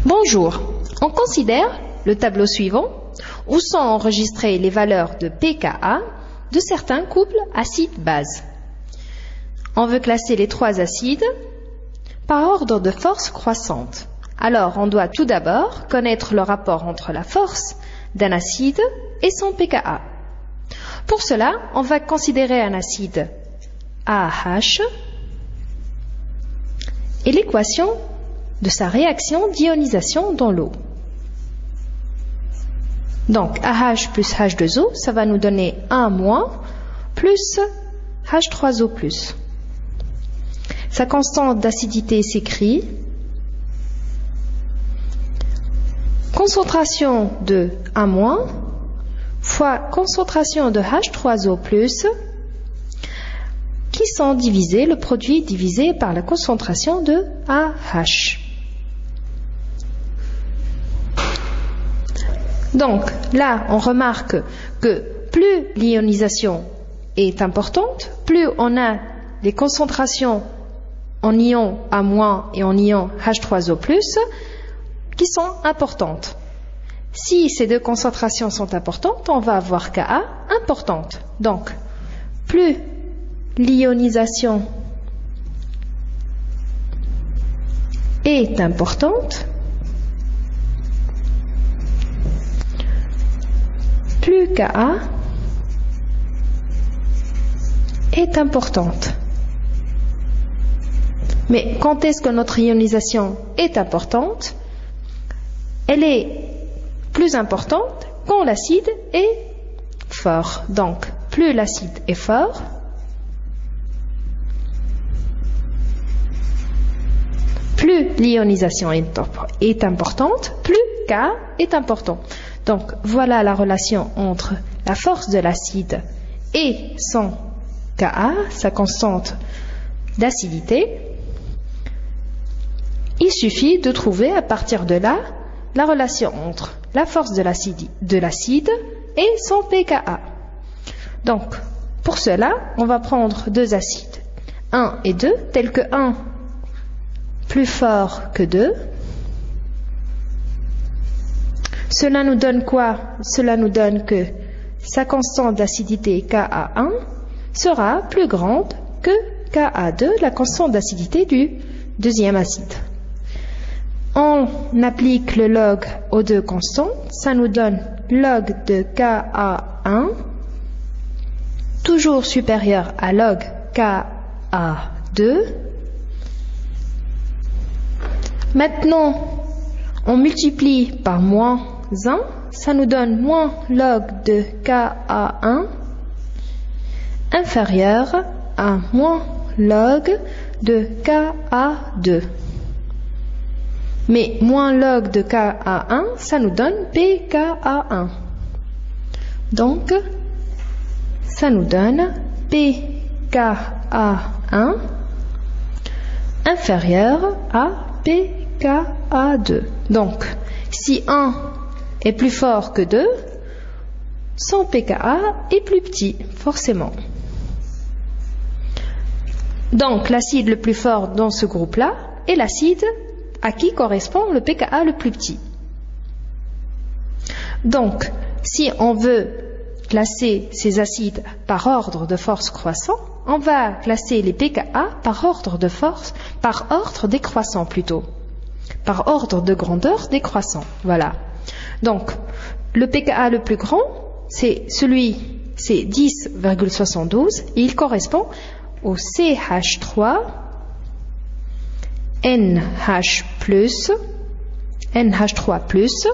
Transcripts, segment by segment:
Bonjour, on considère le tableau suivant où sont enregistrées les valeurs de pKa de certains couples acides-bases. On veut classer les trois acides par ordre de force croissante. Alors, on doit tout d'abord connaître le rapport entre la force d'un acide et son pKa. Pour cela, on va considérer un acide AH et l'équation de sa réaction d'ionisation dans l'eau. Donc, AH plus H2O, ça va nous donner 1- plus H3O+. Sa constante d'acidité s'écrit concentration de 1- fois concentration de H3O+, qui sont divisés, le produit divisé par la concentration de AH. Donc là, on remarque que plus l'ionisation est importante, plus on a les concentrations en ion A- et en ion H3O+, qui sont importantes. Si ces deux concentrations sont importantes, on va avoir Ka importante. Donc, plus l'ionisation est importante, plus Ka est importante. Mais quand est-ce que notre ionisation est importante? Elle est plus importante quand l'acide est fort. Donc, plus l'acide est fort, plus l'ionisation est importante, plus K est important. Donc, voilà la relation entre la force de l'acide et son Ka, sa constante d'acidité. Il suffit de trouver à partir de là la relation entre la force de l'acide et son pKa. Donc, pour cela, on va prendre deux acides, 1 et 2, tels que 1 plus fort que 2. Cela nous donne quoi? Cela nous donne que sa constante d'acidité Ka1 sera plus grande que Ka2, la constante d'acidité du deuxième acide. On applique le log aux deux constantes, ça nous donne log de Ka1 toujours supérieur à log Ka2. Maintenant, on multiplie par moins 1, ça nous donne moins log de Ka1 inférieur à moins log de Ka2. Mais moins log de Ka1, ça nous donne pKa1. Donc, ça nous donne pKa1 inférieur à pKa2. Donc, si 1 est plus fort que 2, son pKa est plus petit, forcément. Donc, l'acide le plus fort dans ce groupe-là est l'acide à qui correspond le pKa le plus petit. Donc, si on veut classer ces acides par ordre de force croissant, on va classer les pKa par ordre de force, par ordre décroissant plutôt, par ordre de grandeur décroissant. Voilà. Donc, le pKa le plus grand, c'est 10,72 et il correspond au CH3 NH3+.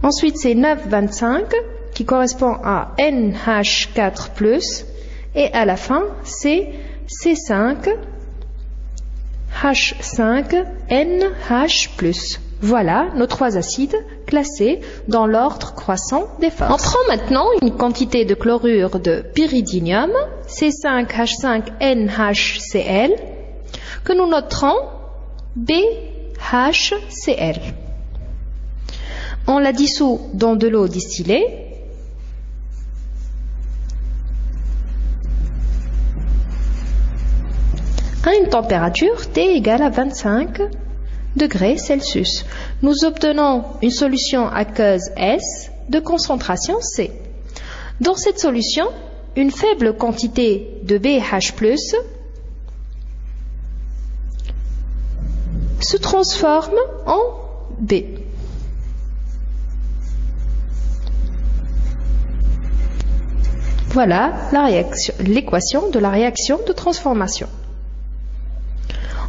Ensuite, c'est 9,25 qui correspond à NH4+. Et à la fin, c'est C5H5NH+. Voilà nos trois acides classés dans l'ordre croissant des forces. On prend maintenant une quantité de chlorure de pyridinium, C5H5NHCl, que nous noterons BHCl. On la dissout dans de l'eau distillée. À une température T égale à 25 degrés Celsius. Nous obtenons une solution aqueuse S de concentration C. Dans cette solution, une faible quantité de BH+, se transforme en B. Voilà l'équation de la réaction de transformation.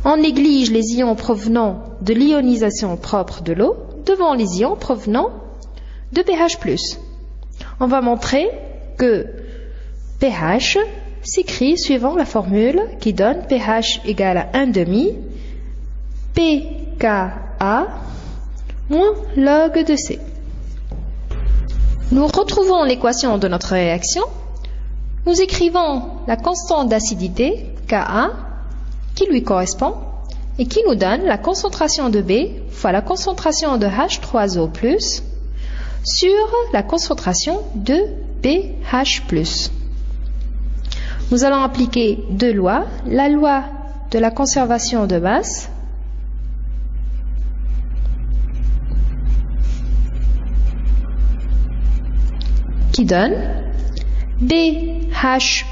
On néglige les ions provenant de l'ionisation propre de l'eau devant les ions provenant de pH+. On va montrer que pH s'écrit suivant la formule qui donne pH égale à 1,5 pKa moins log de C. Nous retrouvons l'équation de notre réaction. Nous écrivons la constante d'acidité Ka qui lui correspond et qui nous donne la concentration de B fois la concentration de H3O+, sur la concentration de BH+. Nous allons appliquer deux lois. La loi de la conservation de masse qui donne BH+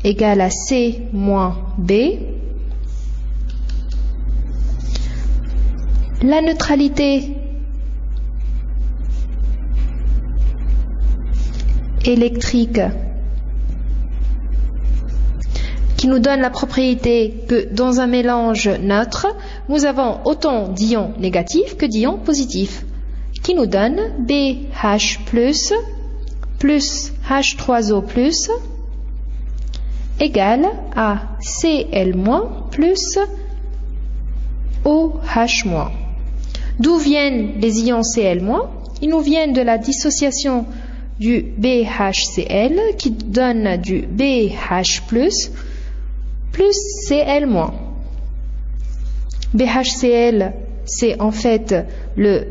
égale à C moins B. La neutralité électrique qui nous donne la propriété que dans un mélange neutre, nous avons autant d'ions négatifs que d'ions positifs, qui nous donne BH+ plus H3O+ égale à Cl- plus OH-. D'où viennent les ions Cl-? Ils nous viennent de la dissociation du BHCl qui donne du BH+ plus Cl-. BHCl, c'est en fait le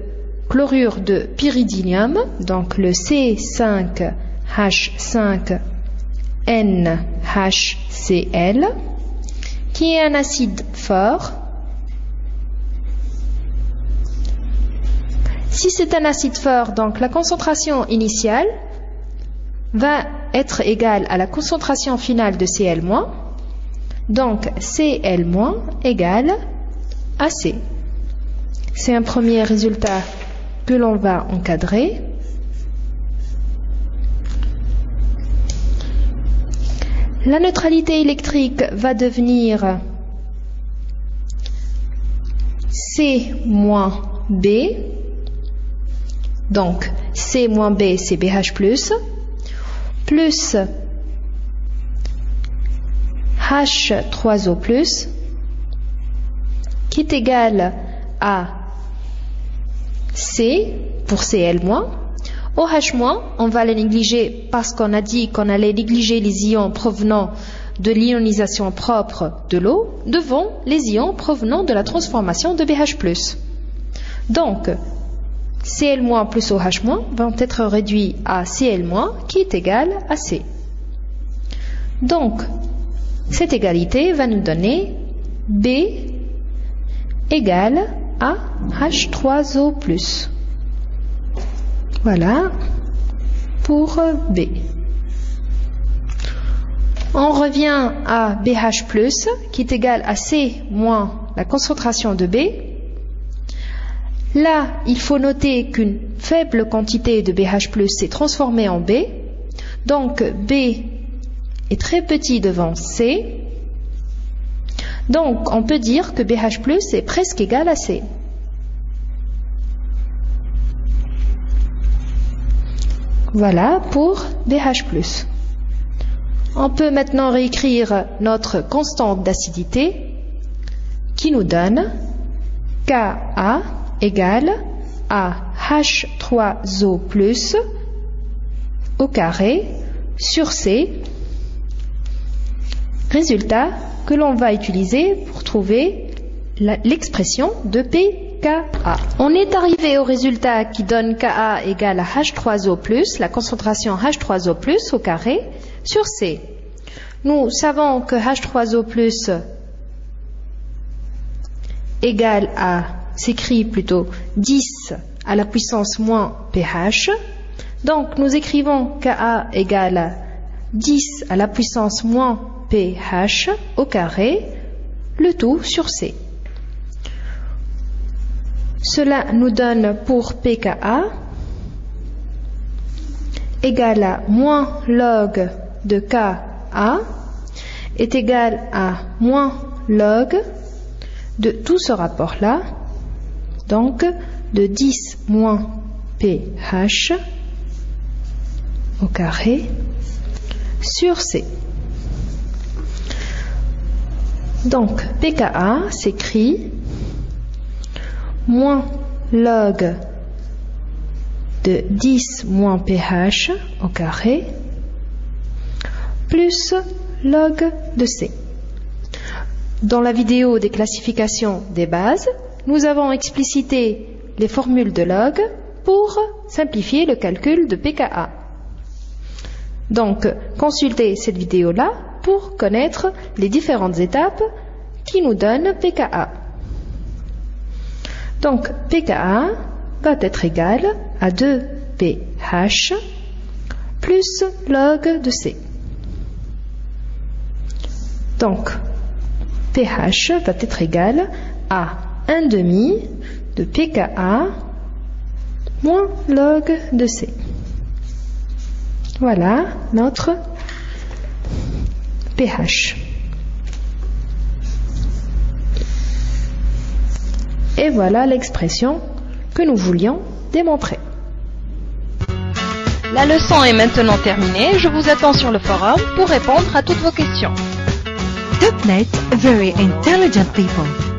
chlorure de pyridinium, donc le C5H5NHCl, qui est un acide fort. Si c'est un acide fort, donc la concentration initiale va être égale à la concentration finale de Cl-. Donc Cl- égale à C. C'est un premier résultat que l'on va encadrer. La neutralité électrique va devenir C moins B. Donc C moins B, c'est BH+, plus H3O+, qui est égal à C pour Cl-. OH-, on va les négliger parce qu'on a dit qu'on allait négliger les ions provenant de l'ionisation propre de l'eau devant les ions provenant de la transformation de BH+. Donc, Cl- plus OH- vont être réduits à Cl- qui est égal à C. Donc, cette égalité va nous donner B égale à H3O+. Voilà pour B. On revient à BH+, qui est égal à C moins la concentration de B. Là, il faut noter qu'une faible quantité de BH+ s'est transformée en B. Donc, B est très petit devant C. Donc, on peut dire que BH+ est presque égal à C. Voilà pour BH+. On peut maintenant réécrire notre constante d'acidité qui nous donne Ka égale à H3O+ au carré sur C. Résultat que l'on va utiliser pour trouver l'expression de pKa. On est arrivé au résultat qui donne Ka égale à H3O+, la concentration H3O+, au carré, sur C. Nous savons que H3O+, égale à, s'écrit plutôt 10 à la puissance moins pH. Donc nous écrivons Ka égale à 10 à la puissance moins pH au carré, le tout sur C. Cela nous donne pour pKa égal à moins log de Ka est égal à moins log de tout ce rapport-là, donc de 10 moins pH au carré sur C. Donc pKa s'écrit moins log de 10 moins pH au carré plus log de C. Dans la vidéo des classifications des bases, nous avons explicité les formules de log pour simplifier le calcul de pKa. Donc, consultez cette vidéo-là pour connaître les différentes étapes qui nous donnent pKa. Donc, pKa va être égal à 2pH plus log de C. Donc, pH va être égal à 1/2 de pKa moins log de C. Voilà notre pH. Et voilà l'expression que nous voulions démontrer. La leçon est maintenant terminée. Je vous attends sur le forum pour répondre à toutes vos questions. Topnet, very intelligent people.